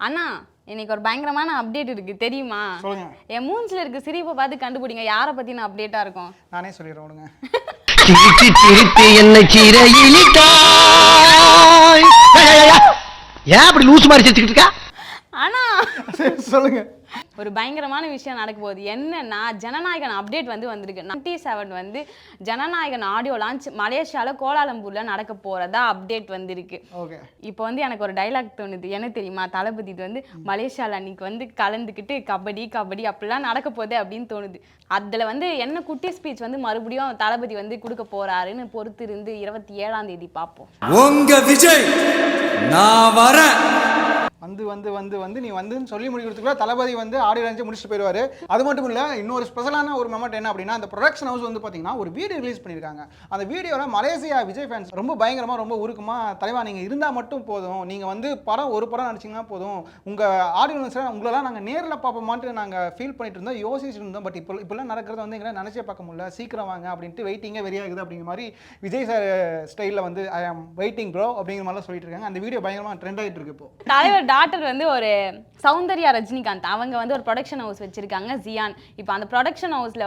அண்ணா இன்னைக்கு ஒரு பயங்கரமான அப்டேட் இருக்கு தெரியுமா? சொல்லுங்க. என் மூஞ்சில இருக்க சிரிப்பை பார்த்து கண்டுபிடிங்க யாரை பத்தின அப்டேட்டா இருக்கும். நானே சொல்லிடுறேன் விடுங்க. சிரித்து சிரித்து என்னை சிறையிலிட்டாய். ஏன் அப்படி லூசு மாதிரி சிரிச்சுக்கிட்டு இருக்கா? ஆனா சொல்லுங்க. ஒரு பயங்கரமான விஷயம் நடக்க போகுது. என்னன்னா ஜனநாயகன் அப்டேட் வந்திருக்கு. 97 ஜனநாயகன் ஆடியோ லான்ச் மலேசியால கோலாலம்பூர்ல நடக்க போறதா அப்டேட் வந்திருக்கு. ஓகே. இப்போ எனக்கு ஒரு டைலாக் தோணுது. என்ன தெரியுமா? தளபதி மலேசியால அன்னைக்கு கலந்துக்கிட்டு கபடி கபடி அப்படிலாம் நடக்க போகுது அப்படின்னு தோணுது. அதுல என்ன குட்டி ஸ்பீச் மறுபடியும் தளபதி கொடுக்க போறாருன்னு பொறுத்து இருந்து 27ஆம் தேதி பார்ப்போம். உங்க விஜய் நான் வரேன். நீ வந்துன்னு சொல்லி முடிக்கிறதுக்குள்ள தளபதி ஆடியோ லான்ச் முடிச்சுட்டு போயிடுவாரு. அது மட்டும் இல்ல, இன்னொரு ஸ்பெஷலான ஒரு மொமெண்ட் என்ன அப்படின்னா, அந்த ப்ரொடக்ஷன் ஹவுஸ் பாத்தீங்கன்னா ஒரு வீடியோ ரிலீஸ் பண்ணிருக்காங்க. அந்த வீடியோல மலேசியா விஜய் ஃபேன்ஸ் ரொம்ப பயங்கரமா ரொம்ப உருக்கமா, தலைவா நீங்க இருந்தா மட்டும் போதும், நீங்க படம் ஒரு படம் நடிச்சீங்கன்னா போதும், உங்க ஆடியோ லான்ச்ல உங்களெல்லாம் நாங்க நேர்ல பார்ப்போமான்னு நாங்க ஃபீல் பண்ணிட்டு இருந்தோம், யோசிச்சுட்டு இருந்தோம். பட் இப்பெல்லாம் நடக்கிறது எங்களை நினைச்சே பார்க்க முடியல, சீக்கிரம் வாங்க அப்படின்ட்டு வெயிட்டிங்கே வெறியாகுது அப்படிங்கிற மாதிரி விஜய் சார் ஸ்டைல்ல ஐ ஆம் வெயிட்டிங் ப்ரோ அப்படிங்கிற மாதிரி சொல்லிட்டு இருக்காங்க. அந்த வீடியோ பயங்கரமா ட்ரெண்ட் ஆகிட்டு இருக்கு. இப்போ தலைவர் டாக்டர் ஒரு சௌந்தர்யா ரஜினிகாந்த் அவங்க ஒரு ப்ரொடக்ஷன் ஹவுஸ் வச்சிருக்காங்க ஜியான். இப்போ அந்த ப்ரொடக்ஷன் ஹவுஸ்ல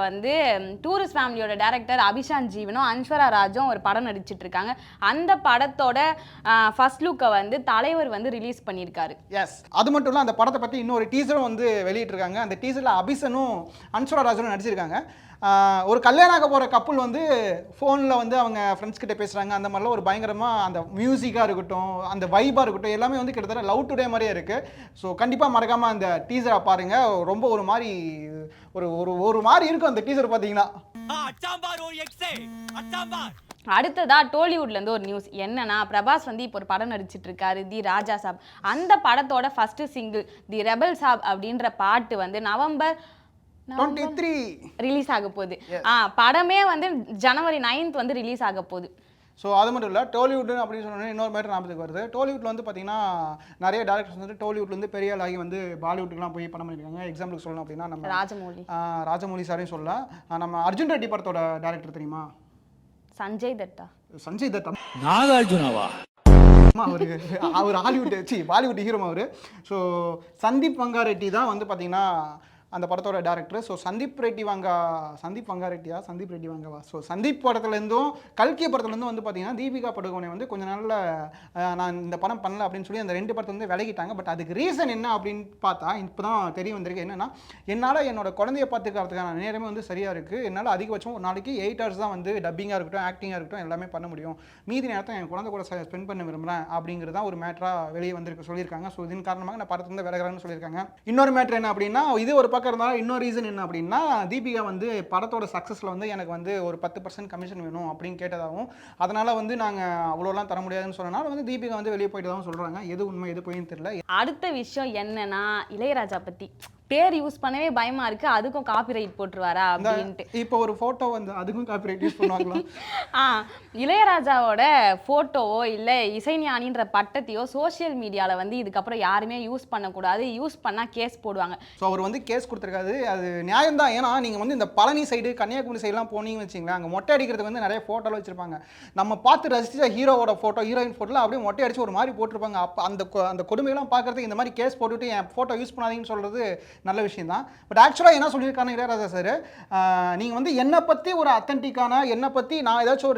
டூரிஸ்ட் ஃபேமிலியோட டைரக்டர் அபிஷாந்த் ஜீவனும் அன்ஸ்வரா ராஜும் ஒரு படம் நடிச்சிட்டு இருக்காங்க. அந்த படத்தோட ஃபர்ஸ்ட் லுக்கை தலைவர் ரிலீஸ் பண்ணியிருக்காரு. எஸ், அது மட்டும் இல்ல, அந்த படத்தை பத்தி இன்னொரு டீசரும் வெளியிட்டிருக்காங்க. அந்த டீசர்ல அபிஷனும் அன்ஸ்வரா ராஜும் நடிச்சிருக்காங்க. ஒரு கல்யாணம் ஆக போகிற கப்புள் ஃபோனில் அவங்க ஃப்ரெண்ட்ஸ் கிட்ட பேசுகிறாங்க. அந்த மாதிரிலாம் ஒரு பயங்கரமாக அந்த மியூசிக்காக இருக்கட்டும், அந்த வைபாக இருக்கட்டும், எல்லாமே கிட்டத்தட்ட லவ் டுடே மாதிரியே இருக்குது. ஸோ கண்டிப்பாக மறக்காமல் அந்த டீசரை பாருங்கள். ரொம்ப ஒரு மாதிரி ஒரு மாதிரி இருக்கும் அந்த டீசர் பார்த்தீங்கன்னா. அடுத்ததா டோலிவுட்ல இருந்து ஒரு நியூஸ் என்னன்னா, பிரபாஸ் இப்போ ஒரு படம் நடிச்சிட்டு இருக்காரு, தி ராஜா சாப். அந்த படத்தோட ஃபர்ஸ்ட் சிங்கிள் தி ரெபல் சாப் அப்படின்ற பாட்டு நவம்பர் 23 ரிலீஸ் ஆக போகுது. படமே ஜனவரி 9th ரிலீஸ் ஆக போகுது. ஸோ அது மட்டும் இல்லை, டோலிவுட் அப்படின்னு சொன்னோன்னே இன்னொரு மேட்டர் ஞாபகத்துக்கு வருது. டோலிவுட்ல பார்த்தீங்கன்னா நிறைய டேரக்டர்ஸ் டோலிவுட்லேருந்து பெரிய ஆகி பாலிவுட்டுக்குலாம் போய் படம் பண்ணியிருக்காங்க. எக்ஸாம்பிளுக்கு சொல்லணும் அப்படின்னா நம்ம ராஜமௌலி சாரையும் சொல்லலாம். நம்ம அர்ஜுன் ரெட்டி படத்தோட டேரக்டர் தெரியுமா? சஞ்சய் தத்தா. நாகார்ஜுனாவா? அவர் ஹாலிவுட் பாலிவுட் ஹீரோ அவர். ஸோ சந்தீப் வங்காரெட்டி தான் பார்த்தீங்கன்னா அந்த படத்தோட டேரக்டர். ஸோ சந்தீப் ரெட்டி வாங்கவா. ஸோ சந்தீப் படத்துலேருந்தும் கல்கி படத்துலேருந்தும் பார்த்தீங்கன்னா தீபிகா படுகோனே கொஞ்சம் நாளில் நான் இந்த படம் பண்ணல அப்படின்னு சொல்லி அந்த 2 படத்தை விலகிட்டாங்க. பட் அதுக்கு ரீசன் என்ன அப்படின்னு பார்த்தா இப்போ தான் தெரிய வந்திருக்கு. என்னன்னா, என்னால் என்னோட குழந்தைய பார்த்துக்கிறதுக்கான நேரமே சரியாக இருக்குது. என்னால் அதிகபட்சம் ஒரு நாளைக்கு 8 hours தான் டப்பிங்காக இருக்கட்டும், ஆக்டிங்காக இருக்கட்டும், எல்லாமே பண்ண முடியும். மீதி நேரத்தை என் குழந்தை கூட ஸ்பெண்ட் பண்ண விரும்புகிறேன் அப்படிங்கிறது தான் ஒரு மேட்டராக வெளியே சொல்லியிருக்காங்க. ஸோ இதன் காரணமாக நான் படத்துலேருந்து விலகிறேன்னு சொல்லியிருக்காங்க. இன்னொரு மேட்டர் என்ன அப்படின்னா, இது ஒரு இருந்தாலும் இன்னொரு ரீசன் என்ன அப்படின்னா, தீபிகா படத்தோட சக்ஸஸ்ல எனக்கு ஒரு 10% கமிஷன் வேணும் அப்படின்னு கேட்டதாகவும், அதனால நாங்கள் அவ்வளோலாம் தர முடியாதுன்னு சொன்னனால தீபிகா வெளியே போயிட்டதாகவும் சொல்றாங்க. எது உண்மை எது போயின்னு தெரியல. அடுத்த விஷயம் என்னன்னா, இளையராஜா பத்தி பேர் யூஸ் பண்ணவே பயமா இருக்கு. அதுக்கும் காப்பிரைட் போட்டுருவாரா அப்படின்ட்டு இப்போ ஒரு போட்டோ அதுக்கும் காப்பிரைட் யூஸ் பண்ணுவாங்களா? இளையராஜாவோட போட்டோவோ இல்ல இசைஞானின்ற பட்டத்தையோ சோசியல் மீடியால இதுக்கப்புறம் யாருமே யூஸ் பண்ணக்கூடாது. யூஸ் பண்ணா கேஸ் போடுவாங்க. ஸோ அவர் கேஸ் கொடுத்துருக்காரு. அது நியாயம் தான். ஏன்னா நீங்க இந்த பழனி சைடு கன்னியாகுமரி சைட்லாம் போனீங்கன்னு வச்சுங்களேன், அங்கே மொட்டை அடிக்கிறதுக்கு நிறைய போட்டோலாம் வச்சிருப்பாங்க. நம்ம பார்த்து ரசிச்ச ஹீரோவோட போட்டோ, ஹீரோயின் போட்டோலாம் அப்படியே மொட்டை அடிச்சு ஒரு மாதிரி போட்டிருப்பாங்க. அப்போ அந்த கொடுமையெல்லாம் பார்க்கறதுக்கு இந்த மாதிரி கேஸ் போட்டுட்டு என் போட்டோ யூஸ் பண்ணாதீங்கன்னு சொல்றது நல்ல விஷயம் தான். பட் ஆக்சுவலாக என்ன சொல்லியிருக்காங்க இளையராஜா சார், நீங்கள் என்னை பற்றி ஒரு அத்தன்டிக்கான, என்னை பற்றி நான் ஏதாச்சும்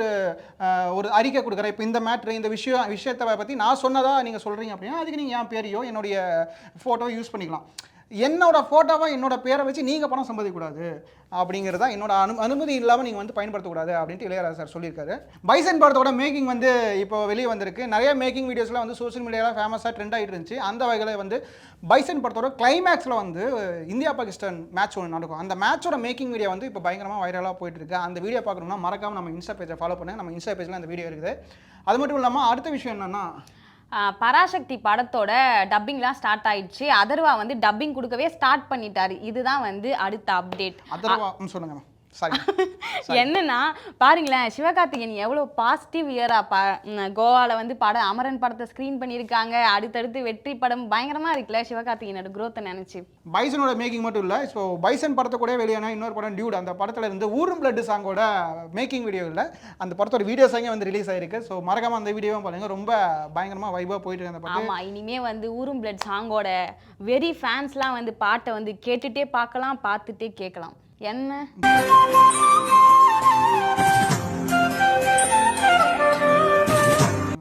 ஒரு அறிக்கை கொடுக்குறேன். இப்போ இந்த மேட்ரு, இந்த விஷயத்தை பற்றி நான் சொன்னதாக நீங்கள் சொல்கிறீங்க அப்படின்னா, அதுக்கு நீங்கள் என் பேரையோ என்னுடைய ஃபோட்டோ யூஸ் பண்ணிக்கலாம். என்னோட ஃபோட்டோவை என்னோட பேரை வச்சு நீங்கள் பணம் சம்பாதிக்கக்கூடாது அப்படிங்கிறதா, என்னோட அனுமதி இல்லாமல் நீங்கள் பயன்படுத்தக்கூடாது அப்படின்ட்டு இளையராஜா சார் சொல்லியிருக்காரு. பைசன் படத்தோட மேக்கிங் இப்போ வெளியே வந்திருக்கு. நிறைய மேக்கிங் வீடியோஸ்லாம் சோஷியல் மீடியாவில் ஃபேமஸாக ட்ரெண்ட் ஆகிட்டு இருந்துச்சு. அந்த வகையில் பைசன் படத்தோட கிளைமேக்ஸில் இந்தியா பாகிஸ்தான் மேட்ச் ஒன்று நடக்கும். அந்த மேட்சோட மேக்கிங் வீடியோ இப்போ பயங்கரமாக வைரலாக போயிட்டு இருக்கு. அந்த வீடியோ பார்க்கணும்னா மறக்காமல் நம்ம இன்ஸ்டா பேஜை ஃபாலோ பண்ணுங்க. நம்ம இன்ஸ்டா பேஜில் அந்த வீடியோ இருக்குது. அது மட்டும் இல்லாமல் அடுத்த விஷயம் என்னன்னா, பராசக்தி படத்தோட டப்பிங்லாம் ஸ்டார்ட் ஆயிடுச்சு. அதர்வா டப்பிங் கொடுக்கவே ஸ்டார்ட் பண்ணிட்டாரு. இதுதான் அடுத்த அப்டேட். அதர்வா சொல்லுங்க. சாரி என்னன்னா பாருங்களேன், சிவகார்த்திகேயன் எவ்வளோ பாசிட்டிவ் இயரா கோவால வந்து படம் அமரன் படத்தை ஸ்க்ரீன் பண்ணியிருக்காங்க. அடுத்தடுத்து வெற்றி படம் பயங்கரமா இருக்குல்ல சிவகார்த்திகேயனோட growth நினைச்சு. பைசனோட மேக்கிங் மட்டும் இல்லை, ஸோ பைசன் படத்தை கூட வெளியான இன்னொரு படம் டியூட், அந்த படத்தில் இருந்து ஊரும் பிளட் சாங்கோட மேக்கிங் வீடியோ இல்லை, அந்த படத்தோட வீடியோ சாங்கே வந்து ரிலீஸ் ஆயிருக்கு. ஸோ மறக்காம அந்த வீடியோவும் பாருங்க, ரொம்ப பயங்கரமாக வைபாக போயிட்டு இருக்கு அந்த படம். ஆமா, இனிமே வந்து ஊரும் பிளட் சாங்கோட வெரி ஃபேன்ஸ்லாம் வந்து பாட்டை வந்து கேட்டுட்டே பார்க்கலாம், பார்த்துட்டே கேட்கலாம். என்ன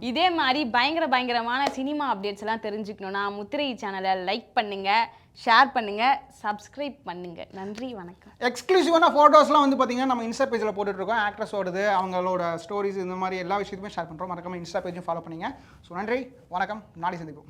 இதே மாதிரி பயங்கரமான சினிமா அப்டேட்ஸ் எல்லாம் தெரிஞ்சுக்கணும்னா முத்திரை சேனலை லைக் பண்ணுங்க, ஷேர் பண்ணுங்க, சப்ஸ்கிரைப் பண்ணுங்க. நன்றி, வணக்கம். எக்ஸ்க்ளூசிவான ஃபோட்டோஸ்லாம் வந்து பார்த்தீங்கன்னா நம்ம இன்ஸ்டா பேஜில் போட்டுட்ருக்கோம். ஆக்ட்ரஸோடது, அவங்களோட ஸ்டோரிஸ், இந்த மாதிரி எல்லா விஷயத்தையுமே ஷேர் பண்ணுறோம். மறக்காம இன்ஸ்டா பேஜும் ஃபாலோ பண்ணுங்க. ஸோ நன்றி, வணக்கம், நாளை சந்திப்போம்.